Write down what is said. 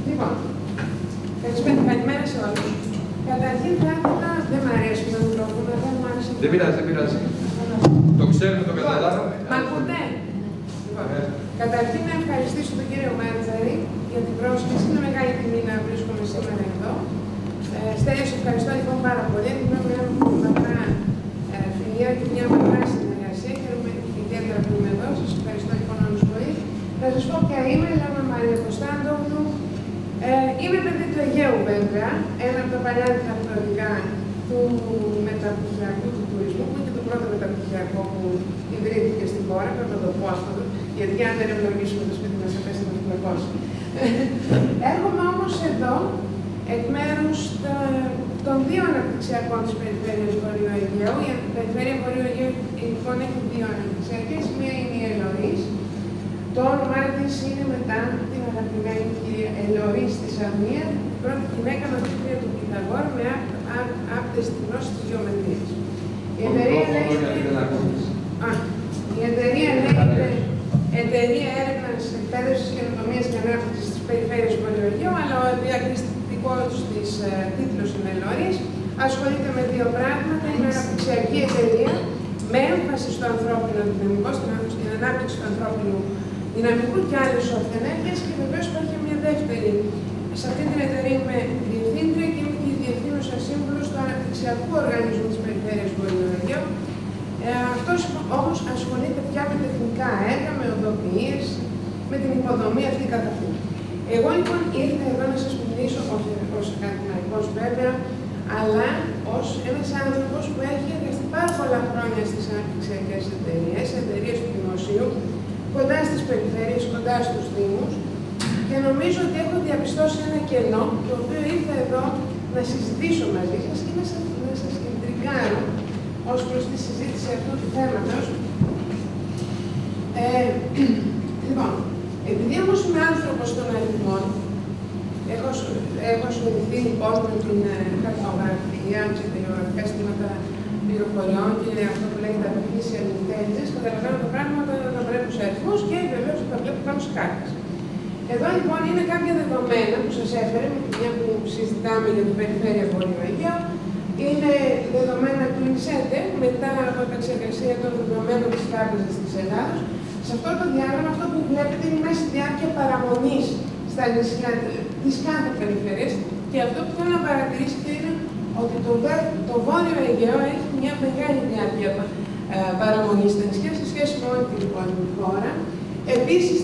Λοιπόν, καλημέρα σε όλους. Καταρχήν θα ήθελα, δεν μ' αρέσει το μικρόφωνο, δεν μου άρεσε. Δεν πειράζει, δεν πειράζει. Το ξέρουμε, το καταλάβαμε. Μ' ακούτε? Λοιπόν, καταρχήν να ευχαριστήσω τον κύριο Μάρτζαρη για την πρόσκληση. Είναι μεγάλη τιμή να βρίσκομαι σήμερα εδώ. Στέλιο, σε ευχαριστώ λοιπόν πάρα πολύ. Έχουμε μια μακρά φιλία και μια μακρά συνεργασία. Χαίρομαι ιδιαίτερα που είμαι εδώ. Σας ευχαριστώ λοιπόν όλους πολύ. Να σας πω ποια είμαι, λέγομαι Μαρία Κωνσταντόβου. Είμαι παιδί του Αιγαίου βέβαια, ένα από τα παλιά χαρακτηριστικά του μεταπτυχιακού του τουρισμού, που είναι και το πρώτο μεταπτυχιακό που ιδρύθηκε στην χώρα, πρέπει να το πω αυτό, γιατί αν δεν ευλογήσουμε το σπίτι μας, θα πέσει να φυλακώσει. Έρχομαι όμως εδώ εκ μέρους των δύο αναπτυξιακών της περιφέρειας Βορείου Αιγαίου. Η περιφέρεια Βορείου Αιγαίου λοιπόν έχει δύο αναπτυξιακές, μία είναι η Ελωρής. Το όνομά της είναι μετά την αγαπημένη κυρία Ελωρής της Αρμία, την πρώτη γυναίκα μαθήτρια του Πυθαγόρα με άπτες στη γνώση της γεωμετρίας. Η εταιρεία λέγεται Εταιρεία Έρευνας, Εκπαίδευσης, Καινοτομίας και Ανάπτυξης της Περιφέρειας Βορείου Αιγαίου, αλλά ο διακριστικός της τίτλος είναι Ελωρής. Ασχολείται με δύο πράγματα. Είναι αναπτυξιακή εταιρεία με έμφαση στο ανθρώπινο δυναμικό, στην ανάπτυξη του ανθρώπινου δυναμικού και άλλες ορθενέργειες, και βεβαίως υπάρχει μια δεύτερη. Σε αυτή την εταιρεία είμαι διευθύντρια και είμαι και η διευθύνουσα σύμβουλος του Αναπτυξιακού Οργανισμού της Περιφέρειας Βορείου Αιγαίου. Αυτός όμως ασχολείται πια με τεχνικά έργα, με οδοποιίες, με την υποδομή αυτή καθ' αυτή. Εγώ λοιπόν ήρθα εδώ να σας μιλήσω, όχι ως ακαδημαϊκός βέβαια, αλλά ως ένας άνθρωπος που έχει εργαστεί πάρα πολλά χρόνια στις αναπτυξιακές εταιρείες του δημοσίου, κοντά στις περιφέρειες, κοντά στους δήμους, και νομίζω ότι έχω διαπιστώσει ένα κενό, το οποίο ήρθα εδώ να συζητήσω μαζί σας και να σας εντρικάρω ως προς τη συζήτηση αυτού του θέματος. Λοιπόν, επειδή όμως είμαι άνθρωπος των αριθμών, έχω ασχοληθεί λοιπόν με την χαρτογραφία, με τα συστήματα πληροφοριών και αυτό που λέγεται artificial intelligence, καταλαβαίνω τα πράγματα να βλέπω σε αριθμούς και βεβαίως τα βλέπω πάνω σε κάρτες. Εδώ λοιπόν είναι κάποια δεδομένα που σας έφερε, μια που συζητάμε για την περιφέρεια Βορείου Αιγαίου. Είναι δεδομένα του ΙΝΣΕΤΕ μετά από επεξεργασία των δεδομένων της Τράπεζας της Ελλάδος. Σε αυτό το διάγραμμα, αυτό που βλέπετε είναι η μέση διάρκεια παραμονής στα νησιά της κάθε περιφέρειας, και αυτό που θέλω να παρατηρήσετε είναι ότι το Βόρειο Αιγαίο έχει μια μεγάλη διάρκεια παραμονής στα νησιά σε σχέση με όλη την υπόλοιπη χώρα. Επίσης,